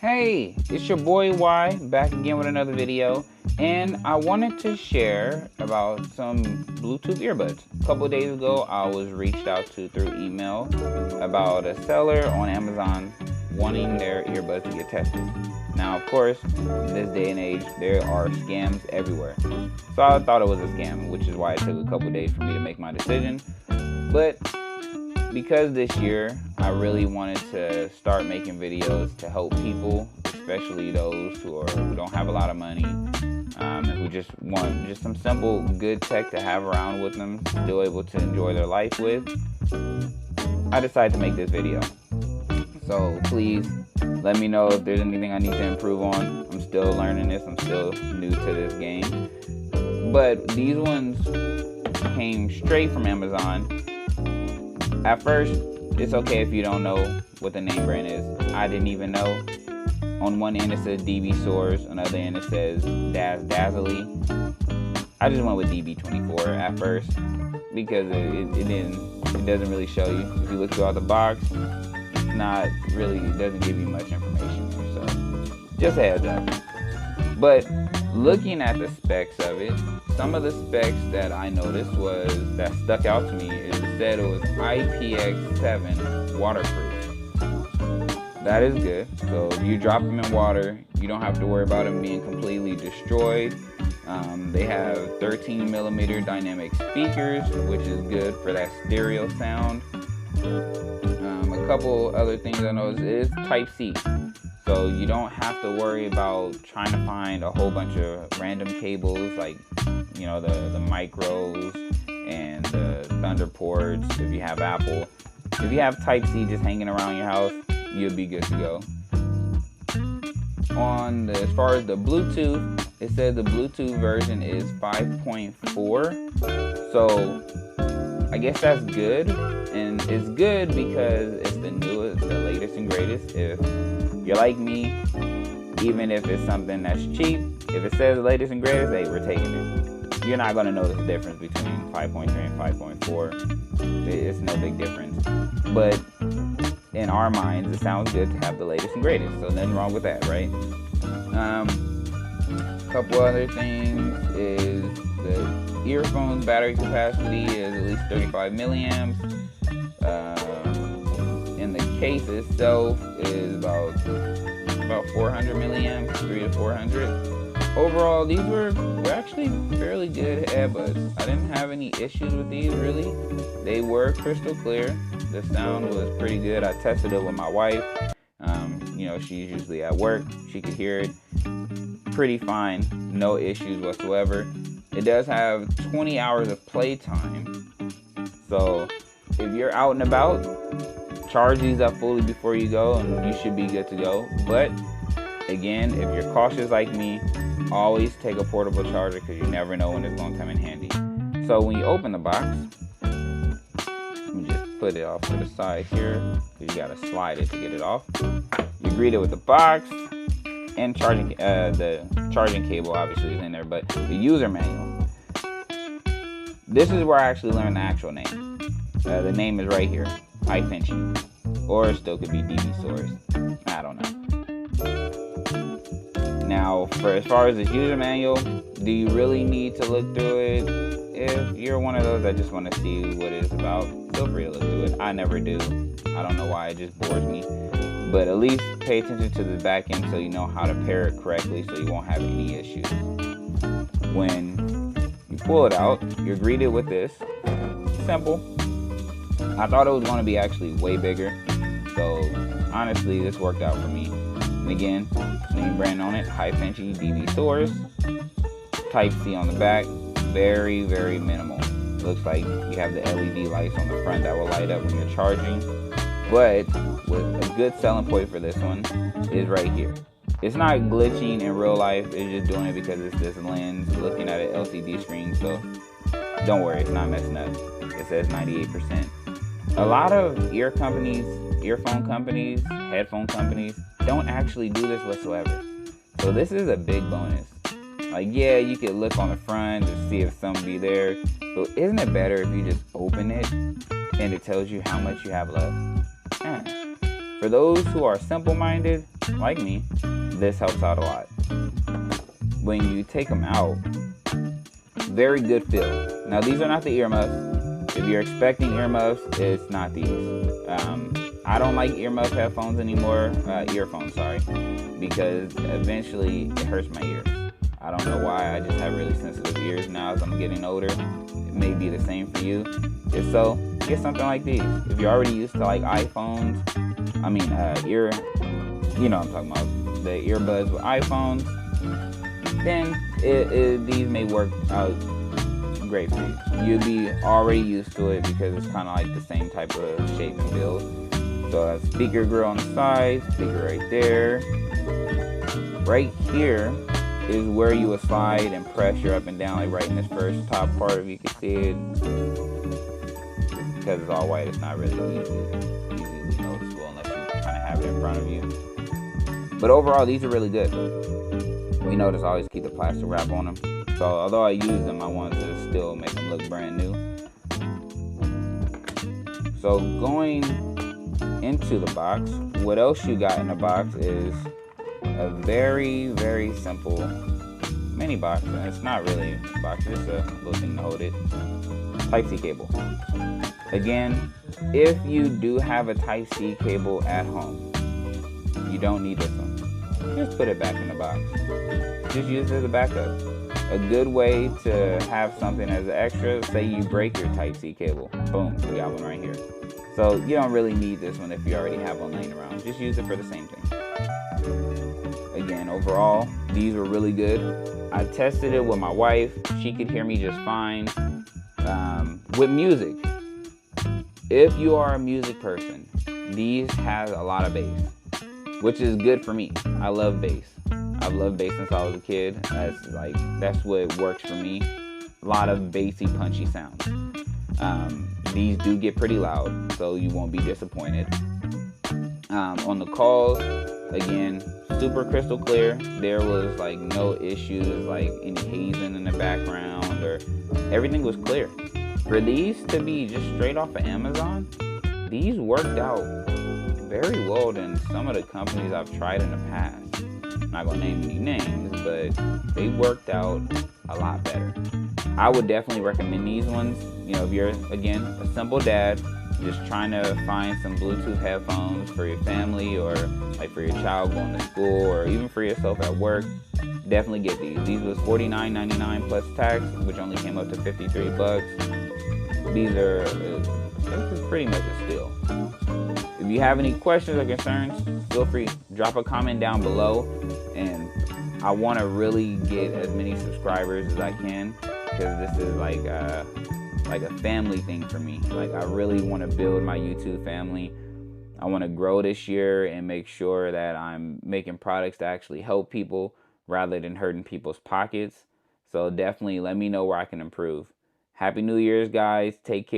Hey, it's your boy Y back again with another video, and I wanted to share about some Bluetooth earbuds. A couple of days ago, I was reached out to through email about a seller on Amazon wanting their earbuds to get tested. Now, of course, in this day and age, there are scams everywhere. So I thought it was a scam, which is why it took a couple of days for me to make my decision. But because this year I really wanted to start making videos to help people, especially those who don't have a lot of money, and who just want some simple good tech to have around with them, still able to enjoy their life with, I decided to make this video. So please let me know if there's anything I need to improve on. I'm still learning this, I'm still new to this game. But these ones came straight from Amazon. At first, it's okay if you don't know what the name brand is. I didn't even know. On one end it says DB Source, on the other end it says DazDalee. I just went with DB24 at first because it doesn't really show you. If you look throughout the box, it doesn't give you much information there, so just a heads up. But looking at the specs of it, some of the specs that I noticed that stuck out to me is it said it was IPX7 waterproof. That is good. So if you drop them in water, you don't have to worry about them being completely destroyed. They have 13mm dynamic speakers, which is good for that stereo sound. A couple other things I noticed is Type-C. So you don't have to worry about trying to find a whole bunch of random cables like, the micros and the Thunder ports if you have Apple. If you have Type-C just hanging around your house, you'll be good to go. As far as the Bluetooth, it says the Bluetooth version is 5.4. So I guess that's good. And it's good because it's the newest, the latest and greatest. If you're like me, even if it's something that's cheap, if it says the latest and greatest, hey, we're taking it. You're not going to notice the difference between 5.3 and 5.4. It's no big difference. But in our minds, it sounds good to have the latest and greatest. So nothing wrong with that, right? A couple other things is the earphone's battery capacity is at least 35 milliamps. And the case itself is about 400 milliamps, 300 to 400. Overall, these were actually fairly good earbuds. I didn't have any issues with these, really. They were crystal clear. The sound was pretty good. I tested it with my wife. She's usually at work. She could hear it pretty fine. No issues whatsoever. It does have 20 hours of playtime. So if you're out and about, charge these up fully before you go and you should be good to go. But again, if you're cautious like me, always take a portable charger because you never know when it's going to come in handy. So when you open the box, let me just put it off to the side here because you got to slide it to get it off. You greet it with the box and the charging cable obviously is in there, but the user manual. This is where I actually learned the actual name. The name is right here, iFinchy, or it still could be DB Source. I don't know. Now, as far as the user manual, do you really need to look through it? If you're one of those that just want to see what it's about, feel free to look through it. I never do. I don't know why, it just bores me. But at least pay attention to the back end so you know how to pair it correctly so you won't have any issues. When you pull it out, you're greeted with this. Simple. I thought it was going to be actually way bigger. So honestly, this worked out for me. And again, name brand on it, iFinchy DB Source. Type-C on the back. Very, very minimal. It looks like you have the LED lights on the front that will light up when you're charging. But with a good selling point for this one is right here. It's not glitching in real life. It's just doing it because it's this lens looking at an LCD screen. So don't worry, it's not messing up. It says 98%. A lot of earphone companies, headphone companies don't actually do this whatsoever. So this is a big bonus. Like, yeah, you could look on the front to see if something be there, but isn't it better if you just open it and it tells you how much you have left? For those who are simple-minded, like me, this helps out a lot. When you take them out, very good feel. Now, these are not the earmuffs. If you're expecting earmuffs, it's not these. I don't like earmuff headphones anymore, earphones, sorry, because eventually it hurts my ears. I don't know why, I just have really sensitive ears now as I'm getting older. It may be the same for you. If so, get something like these. If you're already used to like iPhones, you know what I'm talking about, the earbuds with iPhones, then these may work out great for you. You'll be already used to it because it's kind of like the same type of shape and build. So a speaker grill on the side, speaker right there. Right here is where you would slide and pressure up and down, like right in this first top part, if you can see it. Because it's all white, it's not really easily noticeable unless you kind of have it in front of you. But overall, these are really good. We notice I always keep the plastic wrap on them. So although I use them, I want to still make them look brand new. So going into the box, what else you got in the box is a very, very simple mini box. And it's not really a box, it's a little thing to hold it. Type-C cable. Again, if you do have a Type-C cable at home, you don't need this one. Just put it back in the box. Just use it as a backup. A good way to have something as an extra, say you break your Type-C cable. Boom, we got one right here. So you don't really need this one if you already have one laying around. Just use it for the same thing. Again, overall, these were really good. I tested it with my wife. She could hear me just fine. With music, if you are a music person, these have a lot of bass, which is good for me. I love bass. I've loved bass since I was a kid. That's what works for me. A lot of bassy, punchy sounds. These do get pretty loud, so you won't be disappointed. On the calls, again, super crystal clear. There was like no issues, like any hazing in the background, or everything was clear. For these to be just straight off of Amazon, these worked out very well than some of the companies I've tried in the past. I'm not gonna name any names, but they worked out a lot better. I would definitely recommend these ones. You know, if you're, again, a simple dad, just trying to find some Bluetooth headphones for your family, or like for your child going to school, or even for yourself at work, definitely get these. These was $49.99 plus tax, which only came up to $53. These are this is pretty much a steal. If you have any questions or concerns, feel free to drop a comment down below, and I want to really get as many subscribers as I can, because this is like a family thing for me. Like, I really want to build my YouTube family. I want to grow this year and make sure that I'm making products that actually help people rather than hurting people's pockets. So definitely let me know where I can improve. Happy New Year's, guys. Take care.